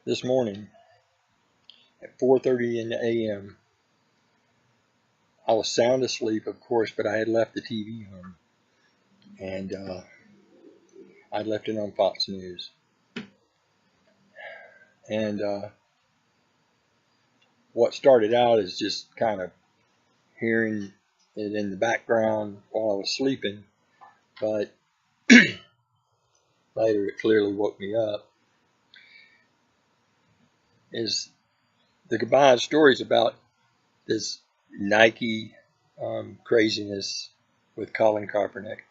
this morning at 4:30 in the a.m. I was sound asleep, of course, but I had left the TV on, and I'd left it on Fox News. And what started out as just kind of hearing it in the background while I was sleeping, but later it clearly woke me up, is the combined stories about this Nike craziness with Colin Kaepernick.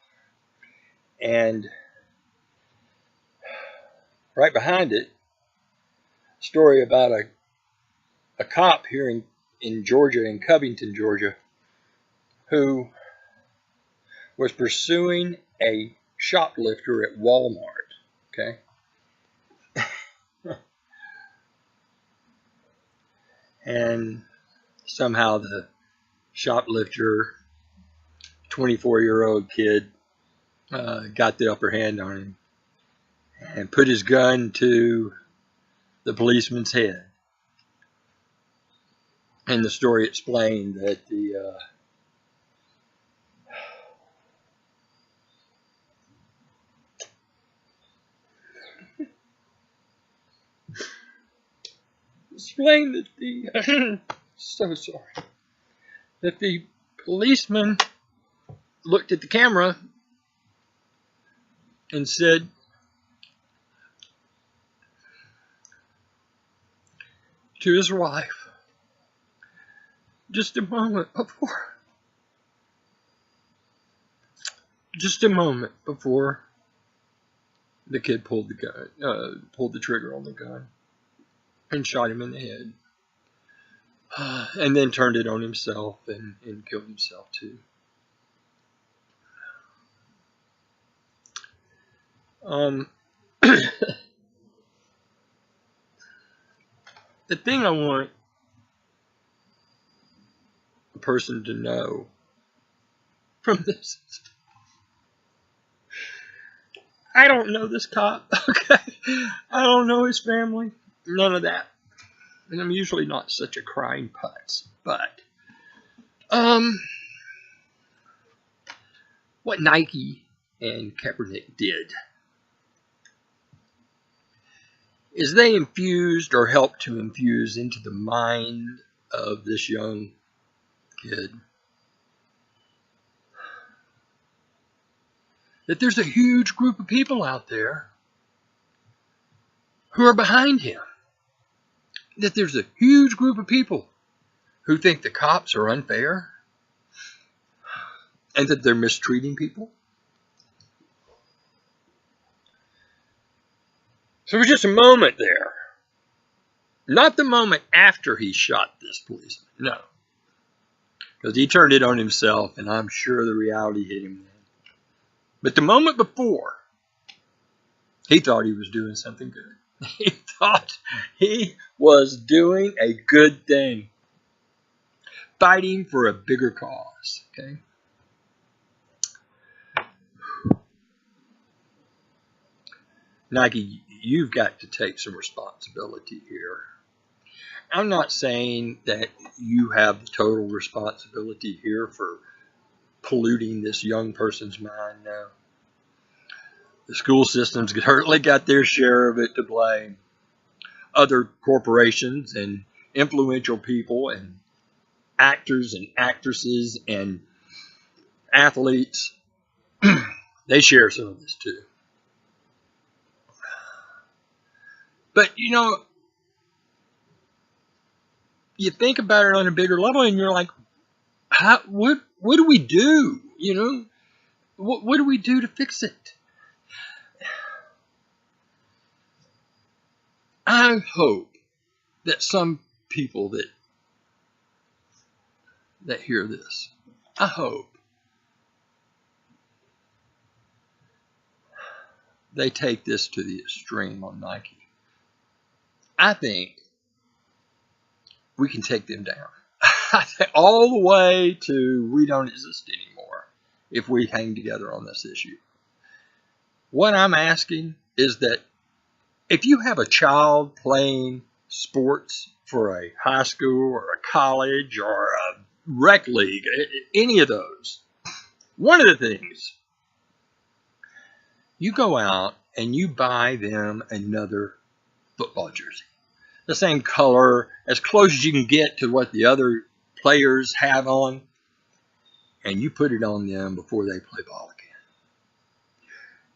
And right behind it, a story about a cop here in Georgia, in Covington, Georgia, who was pursuing a shoplifter at Walmart. Okay. And somehow the shoplifter, 24-year-old kid, got the upper hand on him and put his gun to the policeman's head. And the story explained that the so sorry, that the policeman looked at the camera and said, to his wife, just a moment before the kid pulled the trigger on the gun and shot him in the head, and then turned it on himself and killed himself too. The thing I want a person to know from this, I don't know this cop, okay? I don't know his family, none of that. And I'm usually not such a crying putz, but what Nike and Kaepernick did is they infused or helped to infuse into the mind of this young kid that there's a huge group of people out there who are behind him. That there's a huge group of people who think the cops are unfair and that they're mistreating people. So there was just a moment there. Not the moment after he shot this policeman, no. Because he turned it on himself, and I'm sure the reality hit him then. But the moment before, he thought he was doing something good. He thought he was doing a good thing. Fighting for a bigger cause, okay? Nike, you've got to take some responsibility here. I'm not saying that you have the total responsibility here for polluting this young person's mind now. The school system's certainly got their share of it to blame. Other corporations and influential people and actors and actresses and athletes, they share some of this too. But, you know, you think about it on a bigger level and you're like, what do we do? You know, what do we do to fix it? I hope that some people that hear this, I hope they take this to the extreme on Nike. I think we can take them down all the way to we don't exist anymore if we hang together on this issue. What I'm asking is that If you have a child playing sports for a high school or a college or a rec league, any of those, one of the things, you go out and you buy them another football jersey. The same color, as close as you can get to what the other players have on, and you put it on them before they play ball again.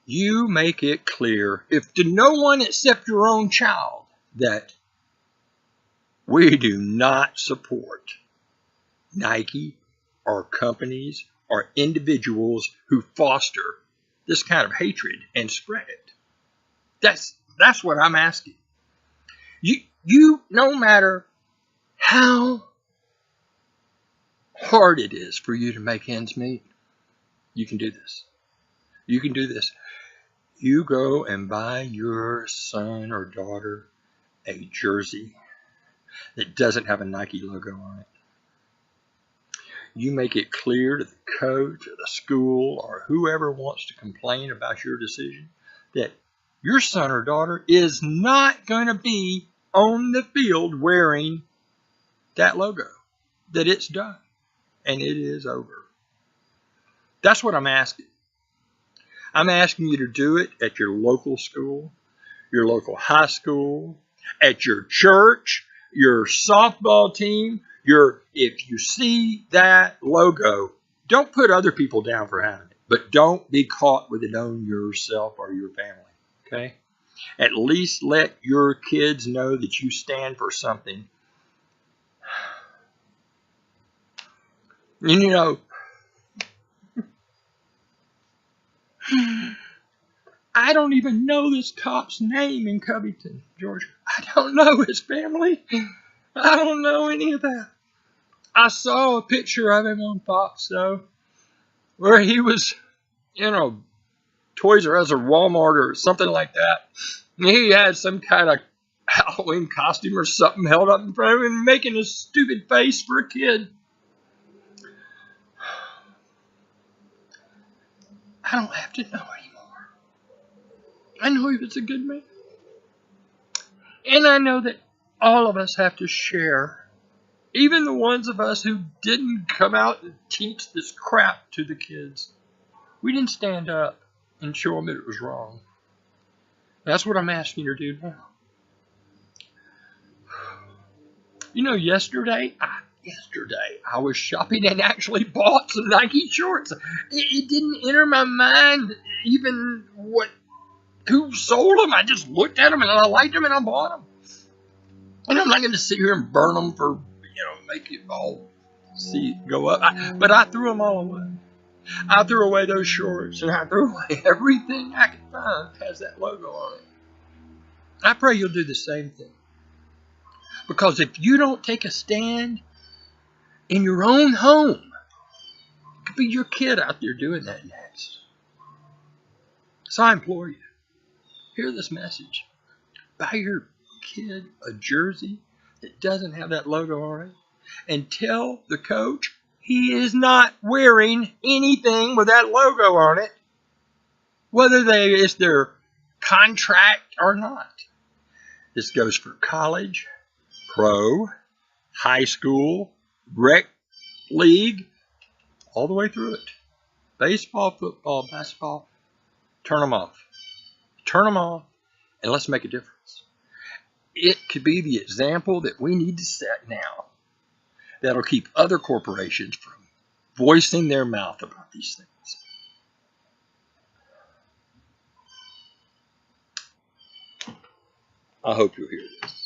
You make it clear, if to no one except your own child, that we do not support Nike or companies or individuals who foster this kind of hatred and spread it. That's what I'm asking. You no matter how hard it is for you to make ends meet, you can do this. You can do this. You go and buy your son or daughter a jersey that doesn't have a Nike logo on it. You make it clear to the coach or the school or whoever wants to complain about your decision that your son or daughter is not going to be on the field wearing that logo, that it's done and it is over. That's what I'm asking. I'm asking you to do it at your local school, your local high school, at your church, your softball team. If you see that logo, don't put other people down for having it, but don't be caught with it on yourself or your family. Okay? At least let your kids know that you stand for something. And you know, I don't even know this cop's name in Covington, Georgia. I don't know his family. I don't know any of that. I saw a picture of him on Fox, though, where he was, Toys R Us or Walmart or something like that. And he had some kind of Halloween costume or something held up in front of him, making a stupid face for a kid. I don't have to know anymore. I know he was a good man. And I know that all of us have to share, even the ones of us who didn't come out and teach this crap to the kids. We didn't stand up and show them that it was wrong. That's what I'm asking you to do now. Yesterday I was shopping and actually bought some Nike shorts. It didn't enter my mind even who sold them. I just looked at them and I liked them and I bought them. And I'm not going to sit here and burn them for, make it all go up. But I threw them all away. I threw away those shorts and I threw away everything I could find that has that logo on it. I pray you'll do the same thing. Because if you don't take a stand in your own home, it could be your kid out there doing that next. So I implore you, hear this message. Buy your kid a jersey that doesn't have that logo on it and tell the coach he is not wearing anything with that logo on it, whether it's their contract or not. This goes for college, pro, high school, rec league, all the way through it. Baseball, football, basketball, turn them off. Turn them off and let's make a difference. It could be the example that we need to set now that'll keep other corporations from voicing their mouth about these things. I hope you'll hear this.